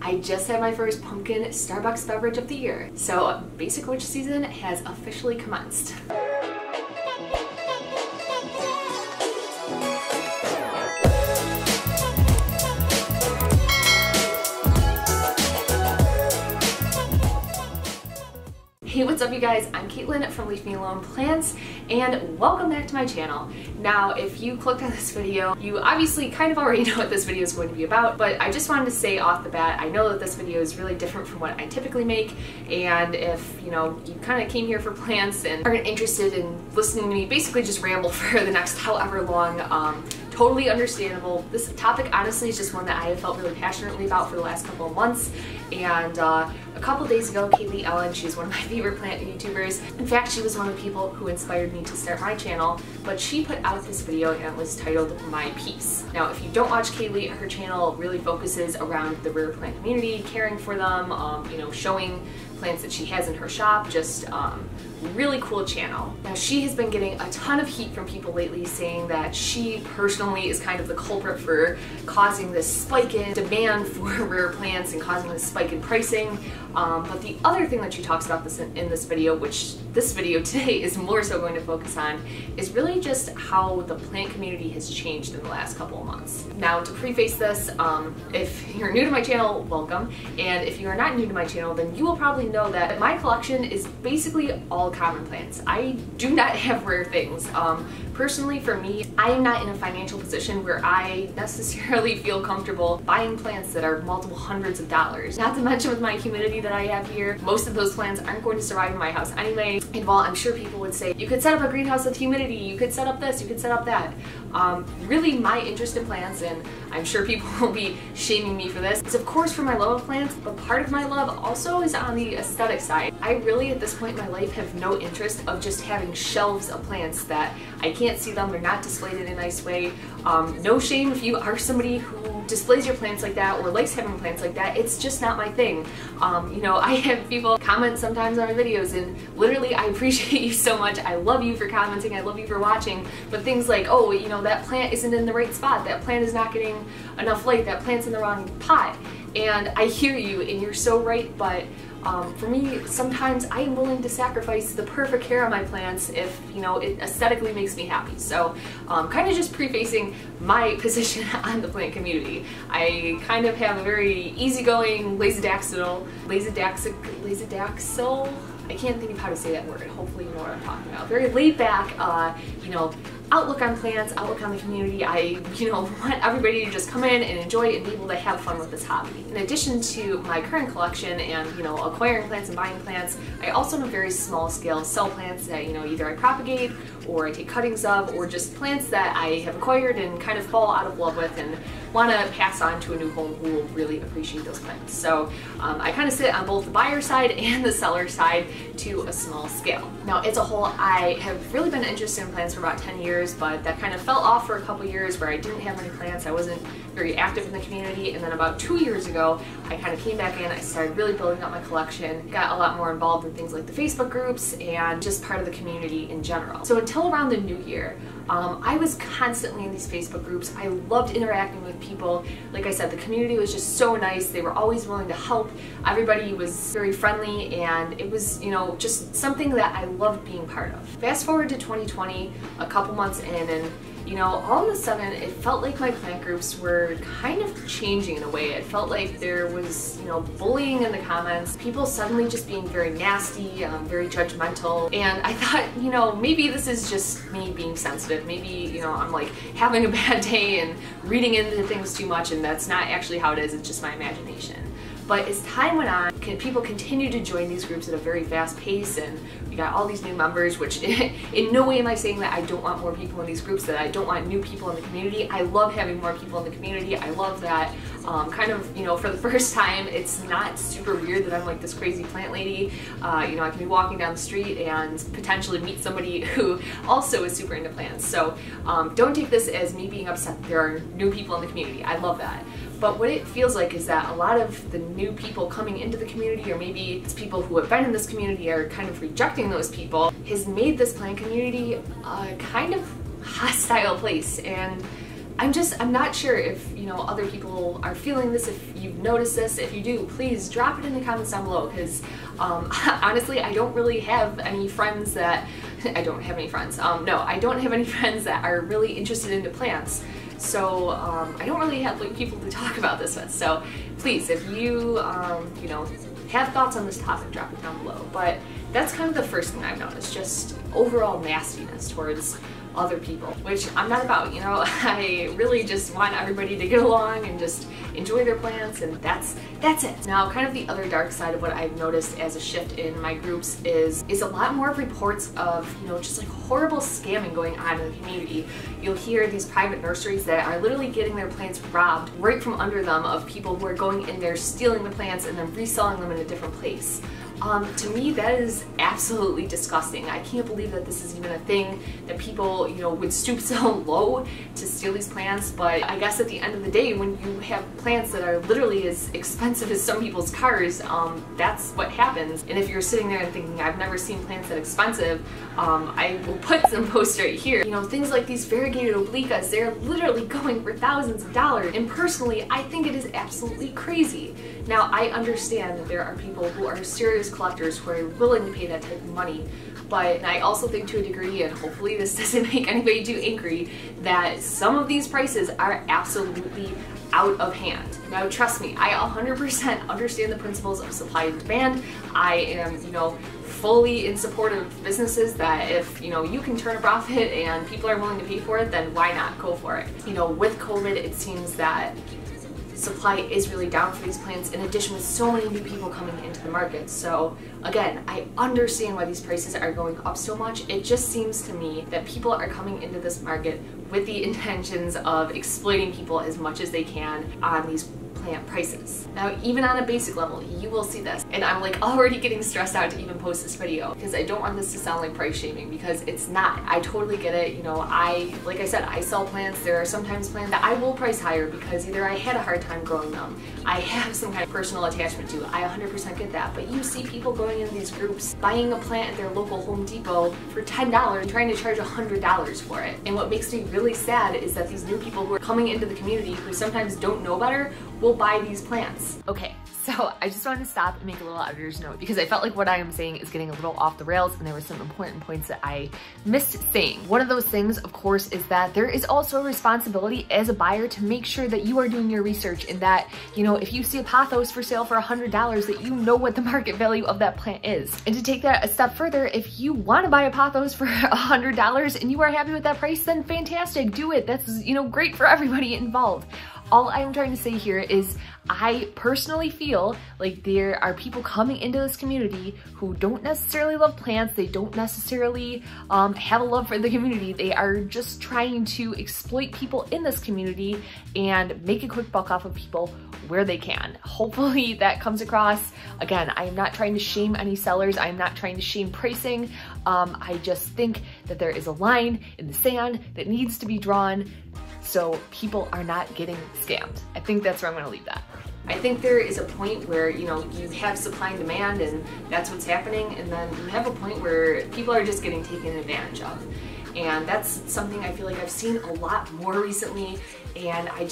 I just had my first pumpkin Starbucks beverage of the year, so basic witch season has officially commenced. Hey, what's up you guys? I'm Caitlin from Leave Me Alone Plants, and welcome back to my channel. Now, if you clicked on this video, you obviously kind of already know what this video is going to be about, but I just wanted to say off the bat, I know that this video is really different from what I typically make, and if, you kind of came here for plants and aren't interested in listening to me basically just ramble for the next however long, totally understandable. This topic honestly is just one that I have felt really passionately about for the last couple of months, and a couple days ago, Kaylee Ellen, she's one of my favorite plant YouTubers. In fact, she was one of the people who inspired me to start my channel, but she put out this video and it was titled My Piece. Now, if you don't watch Kaylee, her channel really focuses around the rare plant community, caring for them, showing plants that she has in her shop, just really cool channel. Now, she has been getting a ton of heat from people lately saying that she personally is kind of the culprit for causing this spike in demand for rare plants and causing this spike in pricing. But the other thing that she talks about in this video, which this video today is more so going to focus on, is really just how the plant community has changed in the last couple of months. Now, to preface this, if you're new to my channel, welcome, and if you are not new to my channel, then you will probably know that my collection is basically all common plants. I do not have rare things. Personally, for me, I am not in a financial position where I necessarily feel comfortable buying plants that are multiple hundreds of dollars. Not to mention with my humidity that I have here, most of those plants aren't going to survive in my house anyway. And while I'm sure people would say, you could set up a greenhouse with humidity, you could set up this, you could set up that. Really my interest in plants, and I'm sure people will be shaming me for this, is of course for my love of plants, but part of my love also is on the aesthetic side. I really at this point in my life have no interest of just having shelves of plants that I can't see them, they're not displayed in a nice way. No shame if you are somebody who displays your plants like that or likes having plants like that, it's just not my thing. I have people comment sometimes on my videos, and literally I appreciate you so much, I love you for commenting, I love you for watching, but things like, oh, that plant isn't in the right spot, that plant is not getting enough light, that plant's in the wrong pot. And I hear you, and you're so right, but for me, sometimes I am willing to sacrifice the perfect care of my plants if, it aesthetically makes me happy. So, kind of just prefacing my position on the plant community. I kind of have a very easygoing, lazydaxil, I can't think of how to say that word. Hopefully you know what I'm talking about. Very laid back, outlook on plants, outlook on the community. I, want everybody to just come in and enjoy and be able to have fun with this hobby. In addition to my current collection and, acquiring plants and buying plants, I also on a very small scale sell plants that, either I propagate or I take cuttings of, or just plants that I have acquired and kind of fall out of love with and want to pass on to a new home who will really appreciate those plants. So I kind of sit on both the buyer side and the seller side to a small scale. Now, as a whole, I have really been interested in plants for about 10 years, but that kind of fell off for a couple years where I didn't have any plants, I wasn't very active in the community, and then about 2 years ago, I kind of came back in, I started really building up my collection, got a lot more involved in things like the Facebook groups and just part of the community in general. So until around the new year, I was constantly in these Facebook groups. I loved interacting with people. Like I said, the community was just so nice. They were always willing to help. Everybody was very friendly, and it was, just something that I loved being part of. Fast forward to 2020, a couple months in, and all of a sudden it felt like my plant groups were kind of changing in a way. It felt like there was, bullying in the comments, people suddenly just being very nasty, very judgmental, and I thought, maybe this is just me being sensitive. Maybe, I'm like having a bad day and reading into things too much, and that's not actually how it is, it's just my imagination. But as time went on, people continued to join these groups at a very fast pace, and we got all these new members, which in no way am I saying that I don't want more people in these groups, that I don't want new people in the community. I love having more people in the community. I love that for the first time, it's not super weird that I'm like this crazy plant lady. I can be walking down the street and potentially meet somebody who also is super into plants. So don't take this as me being upset that there are new people in the community. I love that. But what it feels like is that a lot of the new people coming into the community, or maybe it's people who have been in this community are kind of rejecting those people, has made this plant community a kind of hostile place. And I'm not sure if, other people are feeling this, if you've noticed this. If you do, please drop it in the comments down below, because honestly, I don't really have any friends that I don't have any friends. No, I don't have any friends that are really interested into plants. So I don't really have like people to talk about this with. So please, if you you know, have thoughts on this topic, drop it down below. But that's kind of the first thing I've noticed, just overall nastiness towards other people, which I'm not about, you know. I really just want everybody to get along and just enjoy their plants, and that's it. Now, kind of the other dark side of what I've noticed as a shift in my groups is a lot more reports of, you know, just like horrible scamming going on in the community. You'll hear these private nurseries that are literally getting their plants robbed right from under them, of people who are going in there, stealing the plants, and then reselling them in a different place. To me, that is absolutely disgusting. I can't believe that this is even a thing, that people, you know, would stoop so low to steal these plants. But I guess at the end of the day, when you have plants that are literally as expensive as some people's cars, that's what happens. And if you're sitting there and thinking, I've never seen plants that expensive, I will put some posts right here. You know, things like these variegated obliquas, they're literally going for thousands of dollars. And personally, I think it is absolutely crazy. Now, I understand that there are people who are serious collectors who are willing to pay that type of money, but I also think to a degree, and hopefully this doesn't make anybody too angry, that some of these prices are absolutely out of hand. Now, trust me, I 100% understand the principles of supply and demand. I am, you know, fully in support of businesses that if, you know, you can turn a profit and people are willing to pay for it, then why not go for it? You know, with COVID, it seems that supply is really down for these plants, in addition with so many new people coming into the market. So again, I understand why these prices are going up so much. It just seems to me that people are coming into this market with the intentions of exploiting people as much as they can on these plant prices. Now, even on a basic level, you will see this, and I'm like already getting stressed out to even post this video, because I don't want this to sound like price shaming, because it's not. I totally get it. You know, like I said, I sell plants. There are sometimes plants that I will price higher because either I had a hard time growing them, I have some kind of personal attachment to. I 100% get that. But you see people going into these groups, buying a plant at their local Home Depot for $10 and trying to charge $100 for it. And what makes me really sad is that these new people who are coming into the community, who sometimes don't know better, will buy these plants. Okay, so I just wanted to stop and make a little editor's note, because I felt like what I am saying is getting a little off the rails, and there were some important points that I missed saying. One of those things, of course, is that there is also a responsibility as a buyer to make sure that you are doing your research, and that, you know, if you see a pothos for sale for $100, that you know what the market value of that plant is. And to take that a step further, if you want to buy a pothos for $100 and you are happy with that price, then fantastic, do it. That's, you know, great for everybody involved. All I'm trying to say here is I personally feel like there are people coming into this community who don't necessarily love plants. They don't necessarily have a love for the community. They are just trying to exploit people in this community and make a quick buck off of people where they can. Hopefully that comes across. Again, I am not trying to shame any sellers. I am not trying to shame pricing. I just think that there is a line in the sand that needs to be drawn so people are not getting scammed. I think that's where I'm gonna leave that. I think there is a point where, you know, you have supply and demand and that's what's happening, and then you have a point where people are just getting taken advantage of. And that's something I feel like I've seen a lot more recently, and I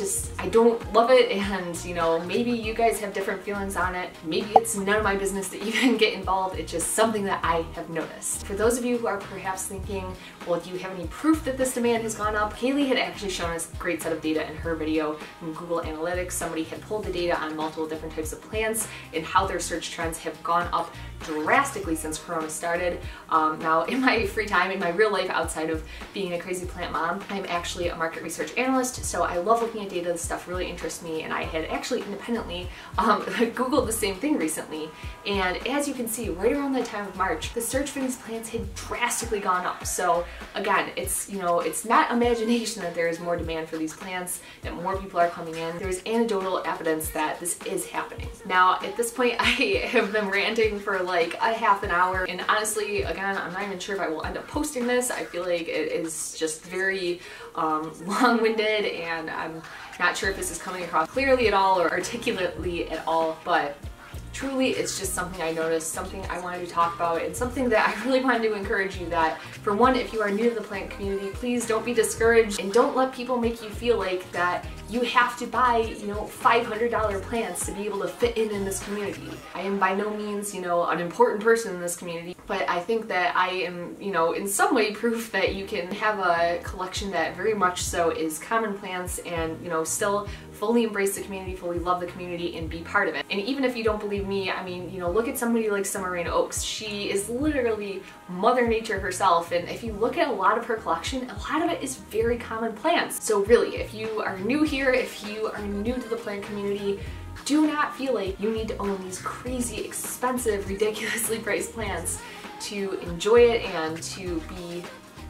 don't love it. And, you know, maybe you guys have different feelings on it. Maybe it's none of my business to even get involved. It's just something that I have noticed. For those of you who are perhaps thinking, well, do you have any proof that this demand has gone up? Kaylee had actually shown us a great set of data in her video from Google Analytics. Somebody had pulled the data on multiple different types of plants and how their search trends have gone up drastically since Corona started. Now, in my free time, in my real life outside of being a crazy plant mom, I'm actually a market research analyst, so I love looking at data. This stuff really interests me, and I had actually independently Googled the same thing recently, and as you can see, right around the time of March, the search for these plants had drastically gone up. So again, it's, you know, it's not imagination that there is more demand for these plants, that more people are coming in. There's anecdotal evidence that this is happening. Now, at this point, I have been ranting for like a half an hour, and honestly, again, I'm not even sure if I will end up posting this. I feel like it is just very long-winded, and I'm not sure if this is coming across clearly at all or articulately at all, but truly, it's just something I noticed, something I wanted to talk about, and something that I really wanted to encourage you that, for one, if you are new to the plant community, please don't be discouraged, and don't let people make you feel like that you have to buy, you know, $500 plants to be able to fit in this community. I am by no means, you know, an important person in this community, but I think that I am, you know, in some way proof that you can have a collection that very much so is common plants and, you know, still fully embrace the community, fully love the community, and be part of it. And even if you don't believe me, I mean, you know, look at somebody like Summer Rain Oaks. She is literally Mother Nature herself, and if you look at a lot of her collection, a lot of it is very common plants. So really, if you are new here, if you are new to the plant community, do not feel like you need to own these crazy, expensive, ridiculously priced plants to enjoy it and to be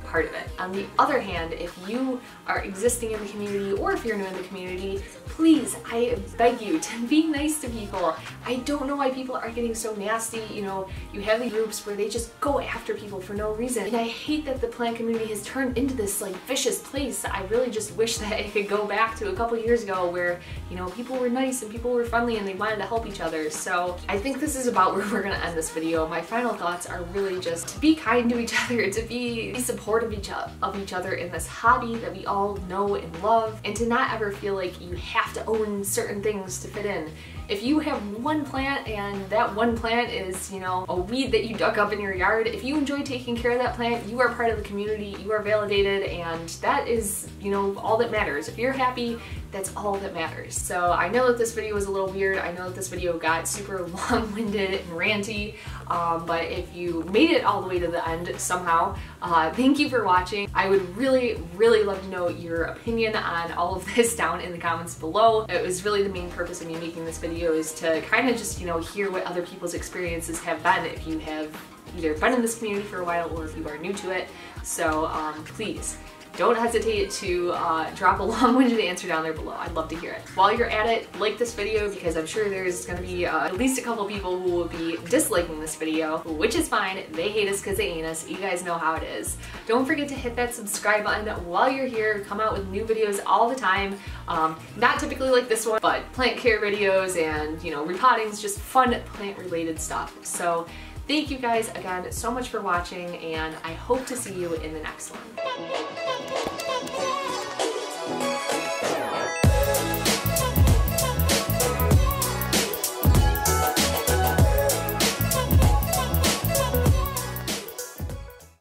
part of it. On the other hand, if you are existing in the community or if you're new in the community, please, I beg you to be nice to people. I don't know why people are getting so nasty. You know, you have these groups where they just go after people for no reason. And I hate that the plant community has turned into this like vicious place. I really just wish that it could go back to a couple years ago where, you know, people were nice and people were friendly and they wanted to help each other. So I think this is about where we're gonna end this video. My final thoughts are really just to be kind to each other, to be supportive of each other in this hobby that we all know and love, and to not ever feel like you have to own certain things to fit in. If you have one plant and that one plant is, you know, a weed that you dug up in your yard, if you enjoy taking care of that plant, you are part of the community, you are validated, and that is, you know, all that matters. If you're happy, that's all that matters. So I know that this video was a little weird. I know that this video got super long-winded and ranty, but if you made it all the way to the end somehow, thank you for watching. I would really, really love to know your opinion on all of this down in the comments below. It was really the main purpose of me making this video, is to kind of just, you know, hear what other people's experiences have been if you have either been in this community for a while or if you are new to it. So please, don't hesitate to drop a long-winded answer down there below. I'd love to hear it. While you're at it, like this video because I'm sure there's gonna be at least a couple people who will be disliking this video, which is fine. They hate us because they ain't us. You guys know how it is. Don't forget to hit that subscribe button while you're here. Come out with new videos all the time. Not typically like this one, but plant care videos and, you know, repottings, just fun plant-related stuff. So thank you guys again so much for watching, and I hope to see you in the next one.